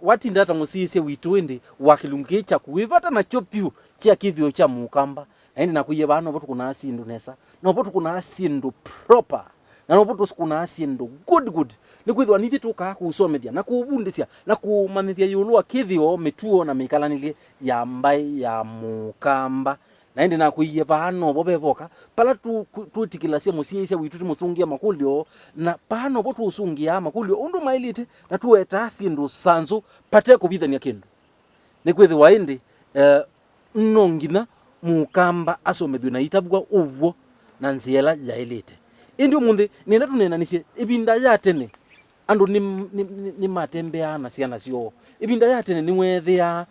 wati ndata musise witwende wakilungicha kuwivata na chopiu chia Kithio cha Mukamba endi nakuye bano botu kuna asindu nesa no botu kuna asindu proper na no botu kuna asindu good nikwithwa nithi tuka kusomethia na kubundisia na kumanithia yulua Kithio mituo na mikalanile ya mbai ya Mukamba na endi nakuye bano bobevoka pala tutikilasia musise witu musungia makulio na pano botu usungia makulio undu mailite na tueta asindu sanzu pate kubithania kindu nikwithwa endi nongina Mukamba asomethio na itabwa uwo na nziela yailite indi munthi nenda tunenanisie ibinda ya tene andu ni matembea na ciana cio ibinda ya tene ni wethia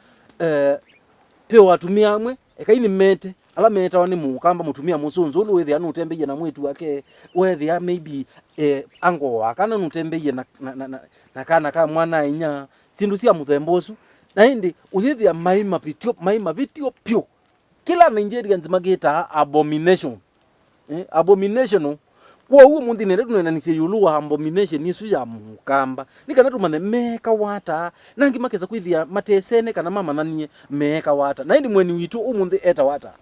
peo atumia amwe ekaini mete ala meta ni Mukamba mutumia musunzu ulu wethia no tembeye na mwitu wake wethia maybe ango akana no tembeye na kana ka mwana inya sindu cia muthembosu na indi uthithia maima vitio pio kila Nigerians magita abomination abomination kwa huo mundi nende tunenanisie yulu abomination isu ya Mukamba nikana tumane meka wata nangi makeza kwithia matesene kana mama nanie meka wata na indi mweni witu umundi eta wata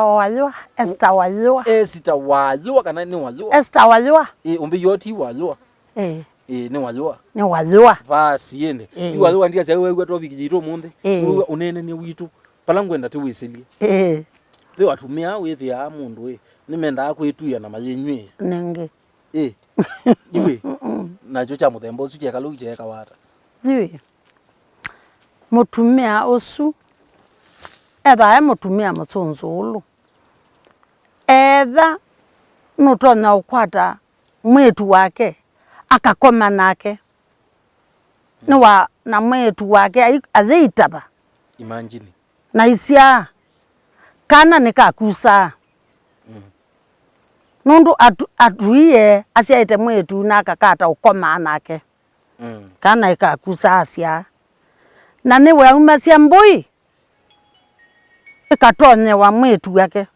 wajua esta wajua kana ni wajua esta wajua umbi yoti wajua ni wajua basi yene wajua ndia cha wewe to bikijito mundi unene ni witu palangwenda tiwisilie we watumia withia mundu nimenda kwituya na mayenywe nenge iwe nacho cha muthembo su cheka lu cheka wata iwe mutumia osu etha mutumia mutunzulu etha nutona ukwata mwetu wake akakoma nake niwa na mwetu wake azeitaba imagine na isia kana nikakusa nundu atuiye asiaite mwetu na akakata ukoma nake kana ikakusa asia na niwe umasia mbui ikatonye wa mwetu wake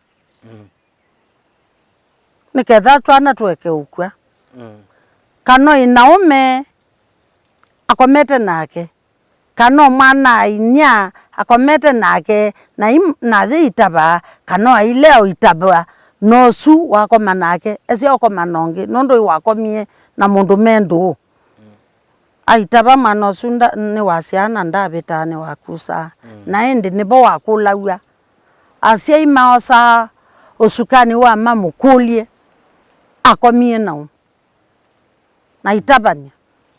niketha twana tweke ukwa kano inaume akomete nake kano mwana inya akomete nake na itaba kano ileo itaba nosu wako manake esi wako manongi nondo wakomie na mundu mendu aitaba manosu ni wasiana ndabitane wakusa na endi nibo wakulawa asia imaosa usukani wa mamukulie akomie nao na itabania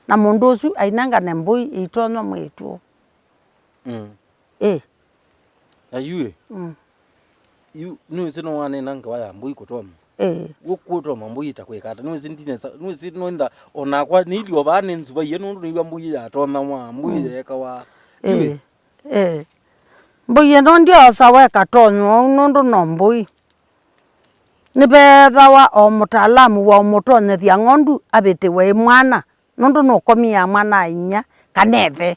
na mundu usu ainanga nembui itonwa mwetu ayue nuisi no wane nanga waya mbui kutoma gukutoma mbui itakwekata nuisi ndinesa nuisi noinda onakwa nilio bane nzuba yenu ndu mbui ya toma mwa mbui yeka wa mbui no ndio sawa katonyo nundu no mbui nibetha wa o mutaalamu wa mutonyethia ngondu abitiwe mwana nundu no komia mwana inya kanethe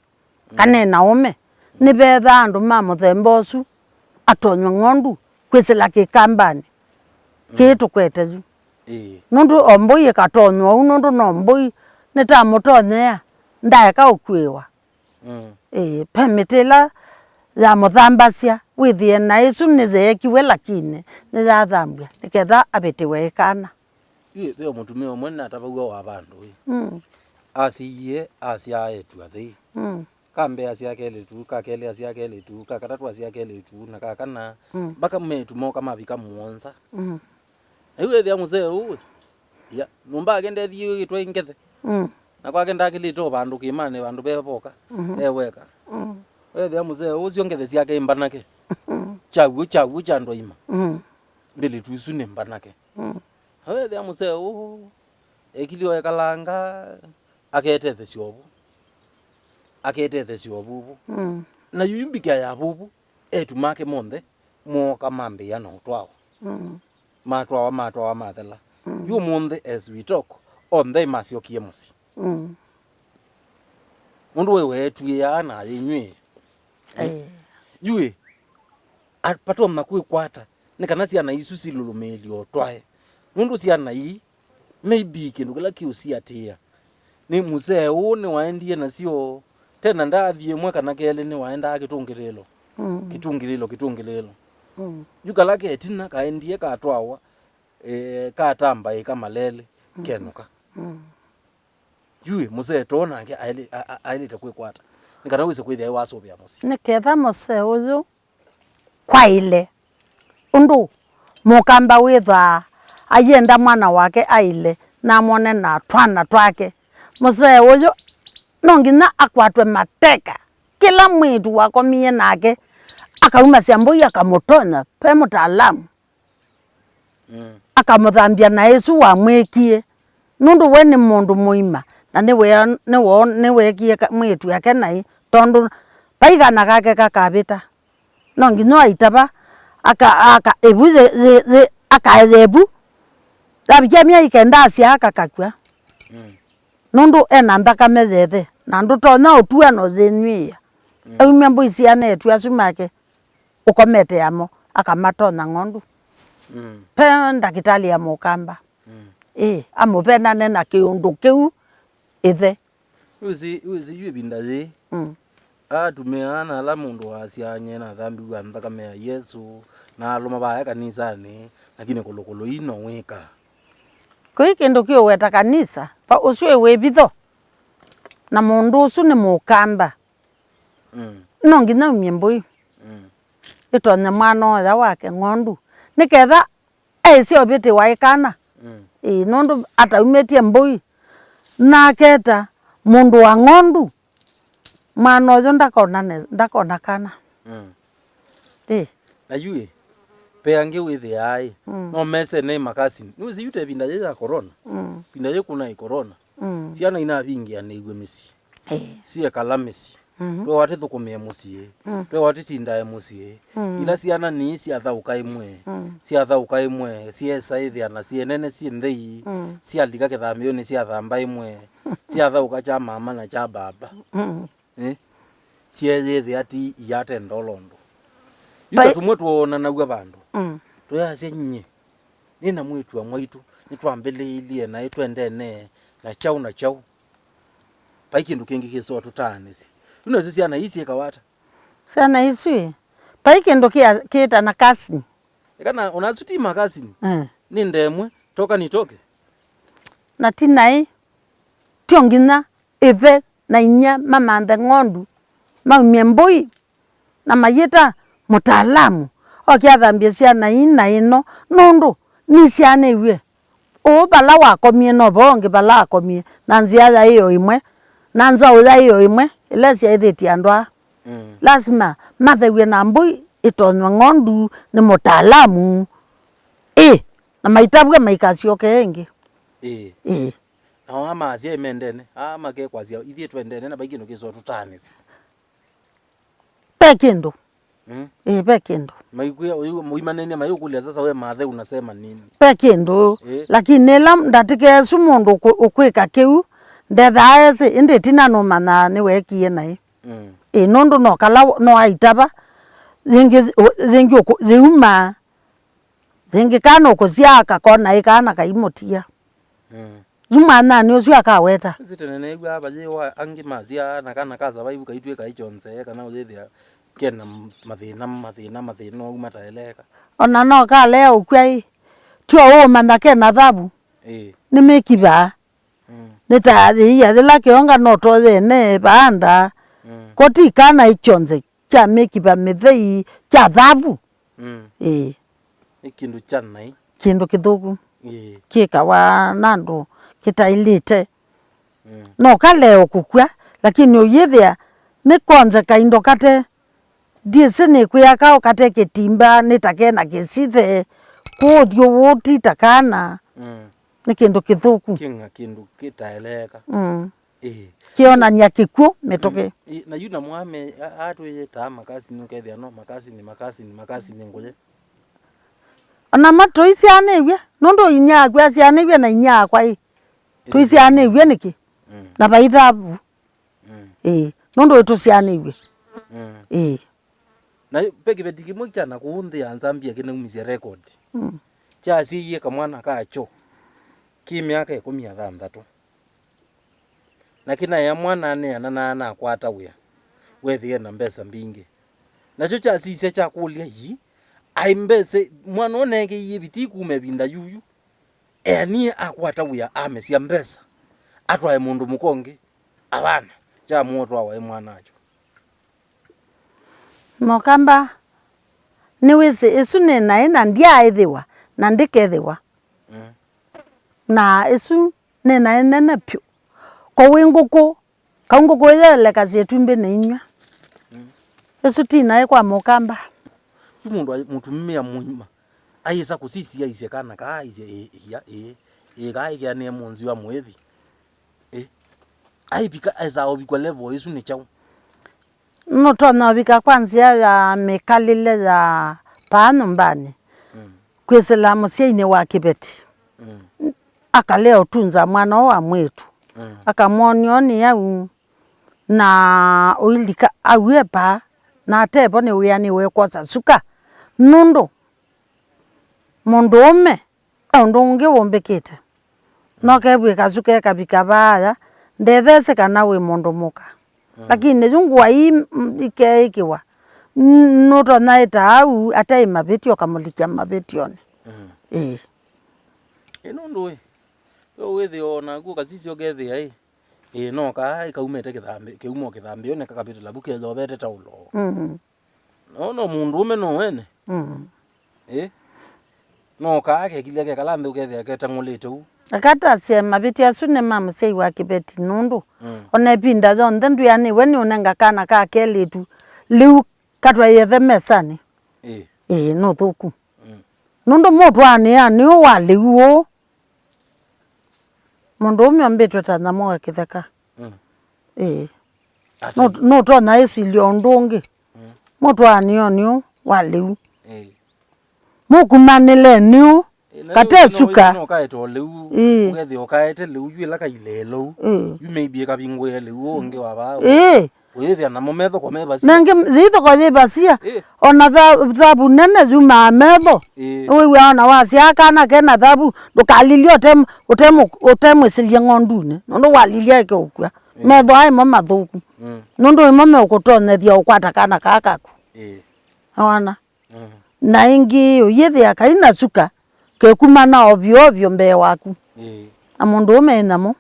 kanena ume nibetha andu ma muthembosu atonywa ngondu kwisila kikambani kitu kwetezu nundu ombui katonywa nundu no mbui nita mutonyea ndaeka ukwiwa pemitila ya muthambasia withie na isu nitheekiwe lakini niyathambia niketha abitiwe kana leo mutumia mwana atabagwa wa bandu asiye asiaetu athi kambe asiakele tu kakele asiakele tu kakatatu asiakele tu na kakana baka metu moka mabika muonza aiwe thia muzee uwe ya numba agende thiyo gitwa ingethe na kwa agenda kilito bandu kimane bandu bevoka eweka we thia muzee ucio ngethe ciake imbanake chagu chando ima mbele tu isu nembanake we thia muzee Kithio ekalanga aketete siobu na yumbika ya bubu etumake monde moka mambe ya no twao matwa mathela you monde as we talk on they masiokie musi mundu wewe tuya na yenywe yue apato makui kwata nikana ciana isu silulumelio twae mundu ciana yi maybe kindu kila kiusia tia ni muzee one waendie nacio tena ndathie mwe kana kele ni waenda kitungirilo kitungirilo yuka lake tina kaendie katwawa katamba ikamalele kenuka yue muse tona nge ailite kwikwata nikana wise kwithia wasubia musi niketha muse uyu kwaile undu Mukamba witha ayenda mwana wake aile na mone na twana twake muse uyu no nginya akwatwe mateka kila mwitu wakomie nake akauma Ciambui akamutonya pe mutaalamu akamuthambia na Yesu wamwikie nundu we ni mundu muima na ni wekie mwitu yake nai tondu paigana gake kakabita no nginya aitaba aka ebu rabia mia ikenda cia akakakwa nundu ena nthakame yethe na ndu tonya utua no zinywia aumia mbui ciana etu acumake ukomete yamo akamatonya ng'ondu pe ndagitari ya Mukamba amupenane na kiundu kiu ithe uzi yue bindazi tumeana la mundu asianye na dhambi wa nthakame ya Yesu na aluma baya kanisani lakini kolokolo ino wika kwi kindu kio weta kanisa pa ucio webitho na mundu ucio ni Mukamba no nginya Mbui itonya mwana oya wake ng'ondu niketha cio biti waikana nundu ataumetie Mbui na keta mundu wa ng'ondu mwana oyo ndakona kana na yue peange withi ai no mese ne makasini nuzi yute binda ya corona binda ye kuna corona ciana ina vingia ne igwe misi cia kalamisi twe wati thukumia musie twe wati tinda musie ila ciana ni cia thauka imwe cia saithia na cie nene cie nthei cia liga kithamio ni cia thamba imwe cia thauka cha mama na cha baba cia yethi ati yate ndolondo yuka tumwe tuona na gwa bandu tuyacia nye nina mwitu wa mwaitu nitwambeliilie na itwendene na chau paikindu kingi kiso tutanisi unazo ciana isi kawata sana isi paikindu kita na kasini kana unazutima kasini ni ndemwe toka nitoke na tinai tiongina ithe na inya mamanthe ng'ondu maumie Mbui na mayita mutaalamu okiathambia ciana ina ino nundu ni ciana iwe bala wakomie no bonge bala akomie na nzia ya iyo imwe na nzao ya iyo imwe ile cia ithitie andwa lazima mathewie na Mbui itonywa ng'ondu ni mutaalamu na maitabwe maikasioke engi na ama cia imendene ama ke kwazia ithie twendene na baigino kiso tutanisi pekindu pekindu maikuya muimanene mayukulia sasa we mathe unasema nini pekindu lakini la ndatike sumundu ukwika kiu ndethaese indi tina no mana ni wekie nai nundu no kala no aitaba zingi ziuma zingi kana kuziaka kona ikana kaimutia zuma nani ucio akaweta zitenene igwa abaje wa angi mazia na kana kaza baibu kaitwe kaichonze kana uzethia kena mathina umataeleka ona no kale ukwai tio mana kena thabu ni mekiba nitathi ya la kionga no tothene banda koti kana ichonze cha mekiba methei cha thabu ikindu chanai kindu kithugu kika wa nandu kitailite no kale okukwa lakini uyithia ni konze kaindo kate diese ni kuyaka okate ketimba nitake na kesithe kuthio woti takana ni kindu kithuku kindu kitaeleka kionania kikuo metoke na yuna mwame atwe ta makasi nukethia no makasi ni nguje ana mato isiane iwe nondo inya gwa siane iwe na inya kwa tuisiane iwe niki na baithabu nondo tusiane iwe na peki betiki moja na kuunde anzambia kina umize record cha siye kamwana kacho ki miaka 13 lakini ya mwana ne na akwata wia wethie na mbesa mbingi nacho cha sise cha kulia yi aimbese mwana onenge yibiti kumebinda yuyu eni akwata wia amesia mbesa atwae mundu mukonge abana cha moto wa mwana acho Mukamba niweze esu nena ina ndia ethiwa na ndikethiwa na esu nena nene pyo ko winguko kaunguko yele kazi etumbe na inywa esu tina kwa Mukamba mundu mutumia muhima aisa kusisi aise kana ka aise ga ya ne munzi wa mwethi aibika aisa obikwa level esu ni chao no tona bika kwanzia ya mekalile ya pano mbani kwesela musiine wa Kibeti akaleo tunza mwana wa mwetu akamonioni ya na oilika awepa na tebo ni uyani we kosa suka nundo mondome ondonge wombekete no kebwe kazuke kabika baya ndethese kana we mondomoka lakini zungwa ikiwa noto naita au atai mabetio kamulikia mabetione inondo wewe ona ku kazisi ogethe ai no ka ikaumete kithambi kiumo kithambi one kakapita labu ke zobete taulo no mundu ume no wene no ka ke kileke kalambe ugethe ke tangulete u akata sema biti asune mama sei wa Kibeti nundu ona pinda zonde ndu yani weni unenga kana ka keletu liu katwa yethe mesani no thuku nundu motu ani wa liu mundu umwe mbetwe tana mwa kitheka no tona esilio ndungi motu ani wa liu mukumanile niu katesuka no kaeto liu ugethe okaete liu yila kailelo you maybe kabingwe liu onge waba wethe na mometho ko mebasi nange zitho ko yebasia ona thabu nene zuma metho wewe ona wasi akana kena thabu ndukalilio utemu silie ngondune ndo walilia ke ukwa metho ai mama thuku ndo mame ukutonethia ukwata kana kakaku ona na ingi uyethe akaina suka ke kumana obyo mbe waku amundu umenamo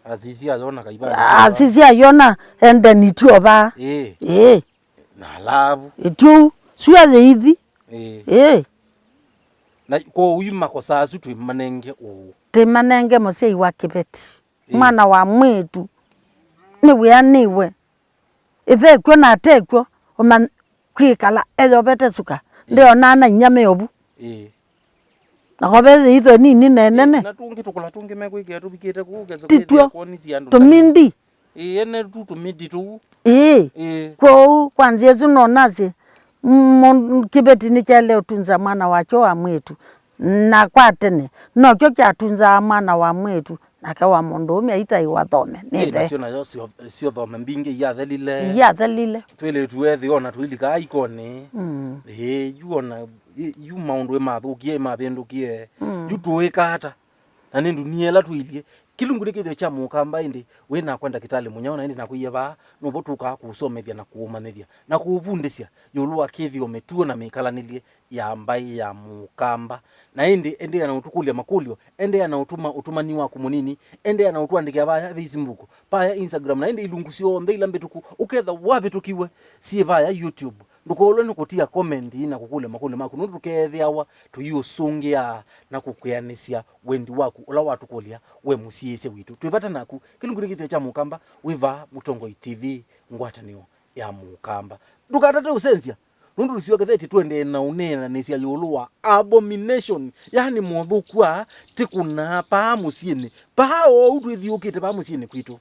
Azizi azona kaiba azizi ayona ende nitioba na labu etu suya zeithi na ko uyima ko sasu tu manenge te manenge musei wa Kibeti mwana wa mwetu niwe aniwe ithe kwo na tekwo oman kwikala ezobete suka ndio nana nyame obu na kobeze itho nini nene na tungi tukula tungi mekwikia tubikite kugeza kuonisia andu tumindi ene tumindi tu kwa kwanzia zuno nazi Kibeti ni chale utunza mwana wacho wa mwetu na kwa tene no kyo kya tunza mwana wa mwetu akawa mondomi aita iwathome nithe sio thome mbingi ya thelile twele tuethi ona twilika ikone yuona yu maundu mathukie mabindukie yu tuikata na nindu niela twilie kilungure kithe cha Mukamba indi wena kwenda kitale munyaona indi nakuyeba no botuka kusomethia na kuumanithia na kuubundisia yulu wa Kithio metuo na mikalanilie ya mbai ya Mukamba na indi ana utukulia makulio ana utumani wa kumunini ana utuandikia baya Facebook baya Instagram na indi ilungusio ndila mbetuku uketha wabitukiwe si baya YouTube ndukolo nukutia comment na kukule makule maku ndutukethiawa tuyusungia na kukuyanisia wendi waku ula watukulia we musiese witu twipata naku kilungure Kithio cha Mukamba wiva Mutongo TV ngwatanio ya Mukamba ndukatata usensia nundu rusio ketheti twende na unena nesia yuluwa abomination yani mwathukwa tikuna pa musiene pa o utwithiukite pa musiene kwitu